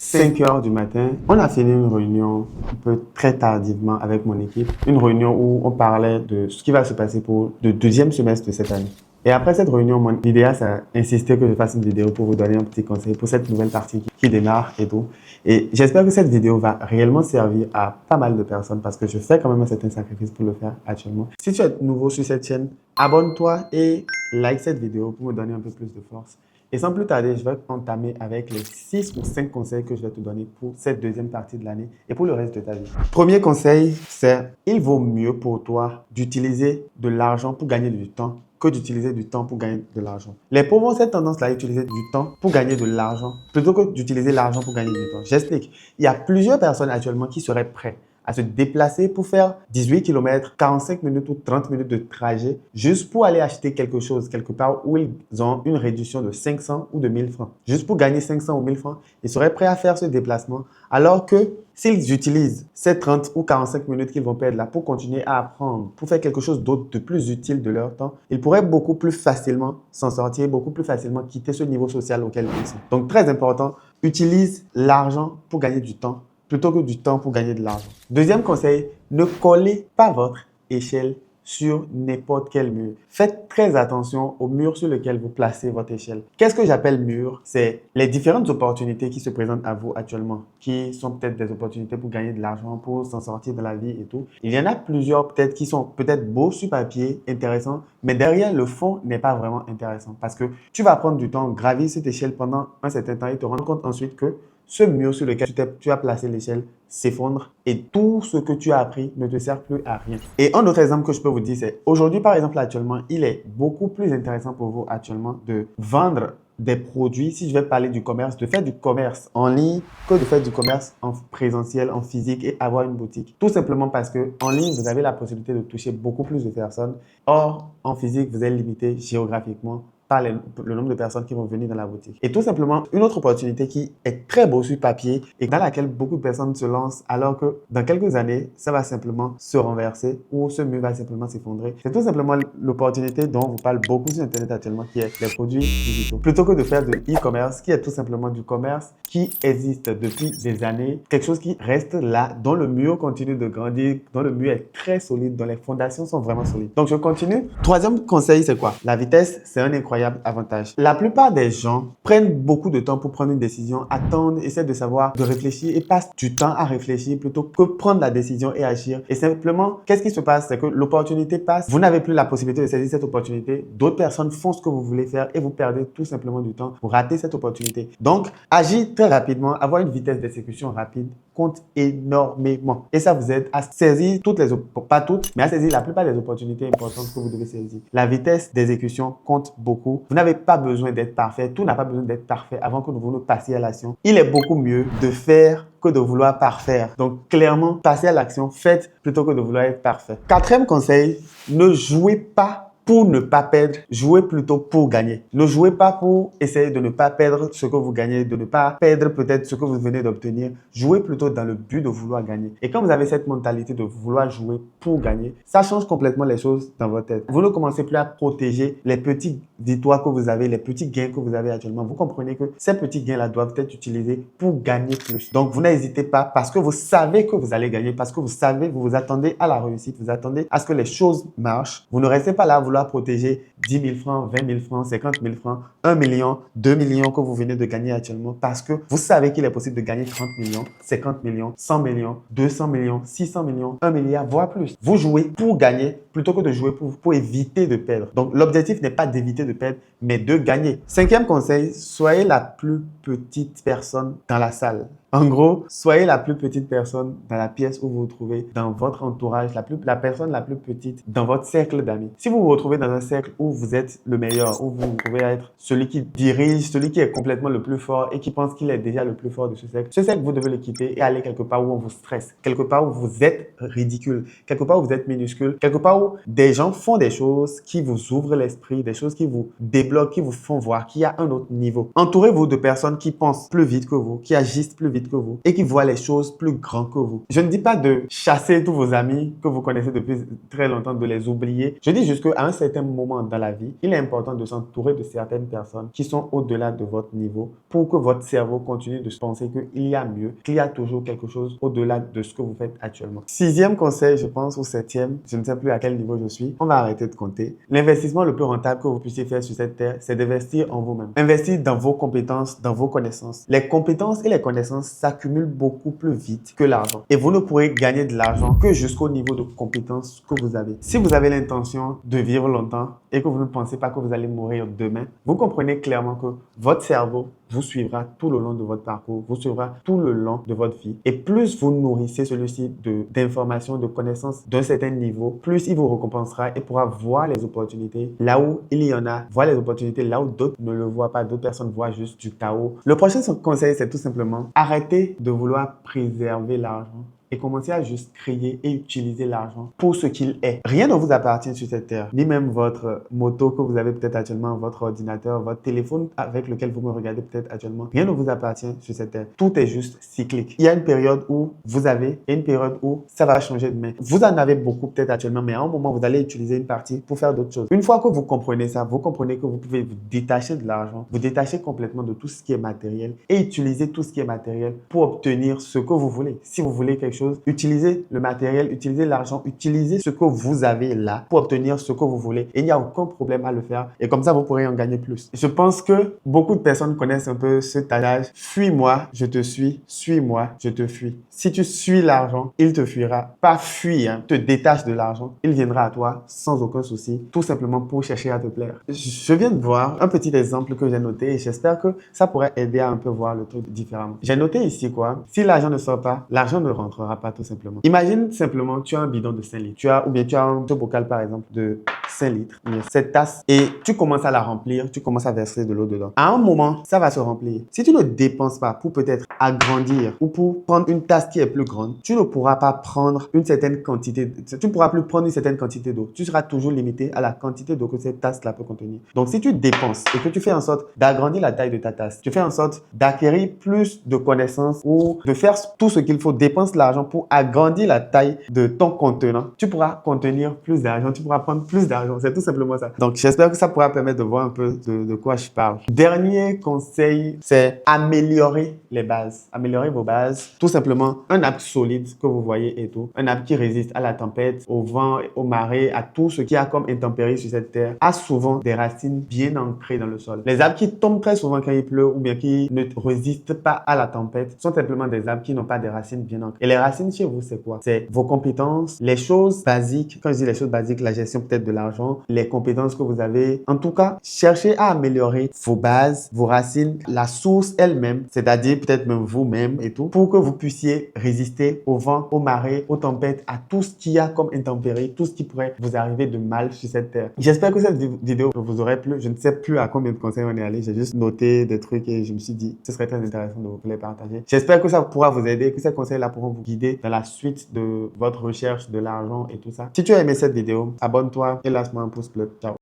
5 heures du matin, on a fini une réunion un peu très tardivement avec mon équipe. Une réunion où on parlait de ce qui va se passer pour le deuxième semestre de cette année. Et après cette réunion, mon idéal a insisté que je fasse une vidéo pour vous donner un petit conseil pour cette nouvelle partie qui démarre et tout. Et j'espère que cette vidéo va réellement servir à pas mal de personnes parce que je fais quand même un certain sacrifice pour le faire actuellement. Si tu es nouveau sur cette chaîne, abonne-toi et like cette vidéo pour me donner un peu plus de force. Et sans plus tarder, je vais entamer avec les 6 ou 5 conseils que je vais te donner pour cette deuxième partie de l'année et pour le reste de ta vie. Premier conseil, c'est il vaut mieux pour toi d'utiliser de l'argent pour gagner du temps que d'utiliser du temps pour gagner de l'argent. Les pauvres ont cette tendance-là à utiliser du temps pour gagner de l'argent plutôt que d'utiliser l'argent pour gagner du temps. J'explique. Il y a plusieurs personnes actuellement qui seraient prêtes à se déplacer pour faire 18 km, 45 minutes ou 30 minutes de trajet juste pour aller acheter quelque chose quelque part où ils ont une réduction de 500 ou de 1000 francs. Juste pour gagner 500 ou 1000 francs, ils seraient prêts à faire ce déplacement alors que s'ils utilisent ces 30 ou 45 minutes qu'ils vont perdre là pour continuer à apprendre, pour faire quelque chose d'autre de plus utile de leur temps, ils pourraient beaucoup plus facilement s'en sortir, beaucoup plus facilement quitter ce niveau social auquel ils sont. Donc très important, utilise l'argent pour gagner du temps plutôt que du temps pour gagner de l'argent. Deuxième conseil, ne collez pas votre échelle sur n'importe quel mur. Faites très attention au mur sur lequel vous placez votre échelle. Qu'est-ce que j'appelle mur? C'est les différentes opportunités qui se présentent à vous actuellement, qui sont peut-être des opportunités pour gagner de l'argent, pour s'en sortir de la vie et tout. Il y en a plusieurs peut-être qui sont peut-être beaux sur papier, intéressants, mais derrière le fond n'est pas vraiment intéressant parce que tu vas prendre du temps, gravir cette échelle pendant un certain temps et te rendre compte ensuite que ce mur sur lequel tu as placé l'échelle s'effondre et tout ce que tu as appris ne te sert plus à rien. Et un autre exemple que je peux vous dire, c'est aujourd'hui, par exemple, actuellement, il est beaucoup plus intéressant pour vous actuellement de vendre des produits, si je vais parler du commerce, de faire du commerce en ligne que de faire du commerce en présentiel, en physique et avoir une boutique. Tout simplement parce que en ligne, vous avez la possibilité de toucher beaucoup plus de personnes. Or, en physique, vous êtes limité géographiquement par le nombre de personnes qui vont venir dans la boutique. Et tout simplement, une autre opportunité qui est très beau sur papier et dans laquelle beaucoup de personnes se lancent alors que dans quelques années, ça va simplement se renverser ou ce mur va simplement s'effondrer. C'est tout simplement l'opportunité dont on vous parle beaucoup sur Internet actuellement qui est les produits digitaux. Plutôt que de faire de e-commerce qui est tout simplement du commerce qui existe depuis des années, quelque chose qui reste là, dont le mur continue de grandir, dont le mur est très solide, dont les fondations sont vraiment solides. Donc, je continue. Troisième conseil, c'est quoi? La vitesse, c'est un incroyable avantage. La plupart des gens prennent beaucoup de temps pour prendre une décision, attendent, essaient de savoir, de réfléchir et passent du temps à réfléchir plutôt que prendre la décision et agir. Et simplement, qu'est-ce qui se passe? C'est que l'opportunité passe, vous n'avez plus la possibilité de saisir cette opportunité, d'autres personnes font ce que vous voulez faire et vous perdez tout simplement du temps pour rater cette opportunité. Donc, agir très rapidement, avoir une vitesse d'exécution rapide compte énormément. Et ça vous aide à saisir toutes les, pas toutes, mais à saisir la plupart des opportunités importantes que vous devez saisir. La vitesse d'exécution compte beaucoup. Vous n'avez pas besoin d'être parfait. Tout n'a pas besoin d'être parfait avant que vous ne passiez à l'action. Il est beaucoup mieux de faire que de vouloir parfaire. Donc, clairement, passez à l'action, faites plutôt que de vouloir être parfait. Quatrième conseil, ne jouez pas pour ne pas perdre, jouez plutôt pour gagner. Ne jouez pas pour essayer de ne pas perdre ce que vous gagnez, de ne pas perdre peut-être ce que vous venez d'obtenir. Jouez plutôt dans le but de vouloir gagner. Et quand vous avez cette mentalité de vouloir jouer pour gagner, ça change complètement les choses dans votre tête. Vous ne commencez plus à protéger les petites victoires que vous avez, les petits gains que vous avez actuellement. Vous comprenez que ces petits gains-là doivent être utilisés pour gagner plus. Donc, vous n'hésitez pas parce que vous savez que vous allez gagner, parce que vous savez, vous vous attendez à la réussite, vous attendez à ce que les choses marchent. Vous ne restez pas là à vouloir protéger 10 000 francs, 20 000 francs, 50 000 francs, 1 million, 2 millions que vous venez de gagner actuellement parce que vous savez qu'il est possible de gagner 30 millions, 50 millions, 100 millions, 200 millions, 600 millions, 1 milliard, voire plus. Vous jouez pour gagner plutôt que de jouer pour éviter de perdre. Donc, l'objectif n'est pas d'éviter de perdre, mais de gagner. Cinquième conseil, soyez la plus petite personne dans la salle. En gros, soyez la plus petite personne dans la pièce où vous vous trouvez, dans votre entourage, la personne la plus petite dans votre cercle d'amis. Si vous vous retrouvez dans un cercle où vous êtes le meilleur, où vous pouvez être celui qui dirige, celui qui est complètement le plus fort et qui pense qu'il est déjà le plus fort de ce cercle, vous devez le quitter et aller quelque part où on vous stresse, quelque part où vous êtes ridicule, quelque part où vous êtes minuscule, quelque part où des gens font des choses qui vous ouvrent l'esprit, des choses qui vous débloquent, qui vous font voir qu'il y a un autre niveau. Entourez-vous de personnes qui pensent plus vite que vous, qui agissent plus vite vite que vous et qui voient les choses plus grandes que vous. Je ne dis pas de chasser tous vos amis que vous connaissez depuis très longtemps, de les oublier. Je dis juste qu'à un certain moment dans la vie, il est important de s'entourer de certaines personnes qui sont au-delà de votre niveau pour que votre cerveau continue de penser qu'il y a mieux, qu'il y a toujours quelque chose au-delà de ce que vous faites actuellement. Sixième conseil, je pense, ou septième, je ne sais plus à quel niveau je suis, on va arrêter de compter. L'investissement le plus rentable que vous puissiez faire sur cette terre, c'est d'investir en vous-même. Investir dans vos compétences, dans vos connaissances. Les compétences et les connaissances s'accumulent beaucoup plus vite que l'argent. Et vous ne pourrez gagner de l'argent que jusqu'au niveau de compétences que vous avez. Si vous avez l'intention de vivre longtemps et que vous ne pensez pas que vous allez mourir demain, vous comprenez clairement que votre cerveau vous suivra tout le long de votre parcours, vous suivra tout le long de votre vie. Et plus vous nourrissez celui-ci d'informations, de connaissances d'un certain niveau, plus il vous récompensera et pourra voir les opportunités là où il y en a, voir les opportunités là où d'autres ne le voient pas, d'autres personnes voient juste du chaos. Le prochain conseil, c'est tout simplement arrêtez de vouloir préserver l'argent et commencez à juste créer et utiliser l'argent pour ce qu'il est. Rien ne vous appartient sur cette terre, ni même votre moto que vous avez peut-être actuellement, votre ordinateur, votre téléphone avec lequel vous me regardez peut-être actuellement. Rien ne vous appartient sur cette terre. Tout est juste cyclique. Il y a une période où vous avez et une période où ça va changer demain. Vous en avez beaucoup peut-être actuellement, mais à un moment, vous allez utiliser une partie pour faire d'autres choses. Une fois que vous comprenez ça, vous comprenez que vous pouvez vous détacher de l'argent, vous détacher complètement de tout ce qui est matériel et utiliser tout ce qui est matériel pour obtenir ce que vous voulez. Si vous voulez quelque chose, utilisez le matériel, utilisez l'argent, utilisez ce que vous avez là pour obtenir ce que vous voulez. Et il n'y a aucun problème à le faire. Et comme ça, vous pourrez en gagner plus. Je pense que beaucoup de personnes connaissent un peu cet adage. Fuis-moi, je te suis. Suis-moi, je te fuis. Si tu suis l'argent, il te fuira. Pas fuir, hein. Te détache de l'argent. Il viendra à toi sans aucun souci, tout simplement pour chercher à te plaire. Je viens de voir un petit exemple que j'ai noté et j'espère que ça pourrait aider à un peu voir le truc différemment. J'ai noté ici quoi. Si l'argent ne sort pas, l'argent ne rentrera pas tout simplement. Imagine simplement, tu as un bidon de 5 litres. Ou bien tu as un bocal par exemple de 5 litres, cette tasse, et tu commences à la remplir, tu commences à verser de l'eau dedans. À un moment, ça va se remplir. Si tu ne dépenses pas pour peut-être agrandir ou pour prendre une tasse qui est plus grande, tu ne pourras pas prendre une certaine quantité, tu ne pourras plus prendre une certaine quantité d'eau. Tu seras toujours limité à la quantité d'eau que cette tasse-là peut contenir. Donc, si tu dépenses et que tu fais en sorte d'agrandir la taille de ta tasse, tu fais en sorte d'acquérir plus de connaissances ou de faire tout ce qu'il faut, dépense l'argent pour agrandir la taille de ton contenant, tu pourras contenir plus d'argent, tu pourras prendre plus d'argent. C'est tout simplement ça. Donc, j'espère que ça pourra permettre de voir un peu de quoi je parle. Dernier conseil, c'est améliorer les bases. Améliorer vos bases. Tout simplement, un arbre solide que vous voyez et tout. Un arbre qui résiste à la tempête, au vent, aux marées, à tout ce qui a comme intempérie sur cette terre, a souvent des racines bien ancrées dans le sol. Les arbres qui tombent très souvent quand il pleut ou bien qui ne résistent pas à la tempête sont simplement des arbres qui n'ont pas des racines bien ancrées. Et les racines chez vous, c'est quoi? C'est vos compétences, les choses basiques. Quand je dis les choses basiques, la gestion peut-être de l'argent, les compétences que vous avez. En tout cas, cherchez à améliorer vos bases, vos racines, la source elle-même, c'est-à-dire peut-être même vous-même et tout, pour que vous puissiez résister au vent, aux marées, aux tempêtes, à tout ce qu'il y a comme intempérie, tout ce qui pourrait vous arriver de mal sur cette terre. J'espère que cette vidéo vous aurait plu. Je ne sais plus à combien de conseils on est allé. J'ai juste noté des trucs et je me suis dit, ce serait très intéressant de vous les partager. J'espère que ça pourra vous aider, que ces conseils-là pourront vous guider dans la suite de votre recherche de l'argent et tout ça. Si tu as aimé cette vidéo, abonne-toi et lâche-moi un pouce bleu. Ciao.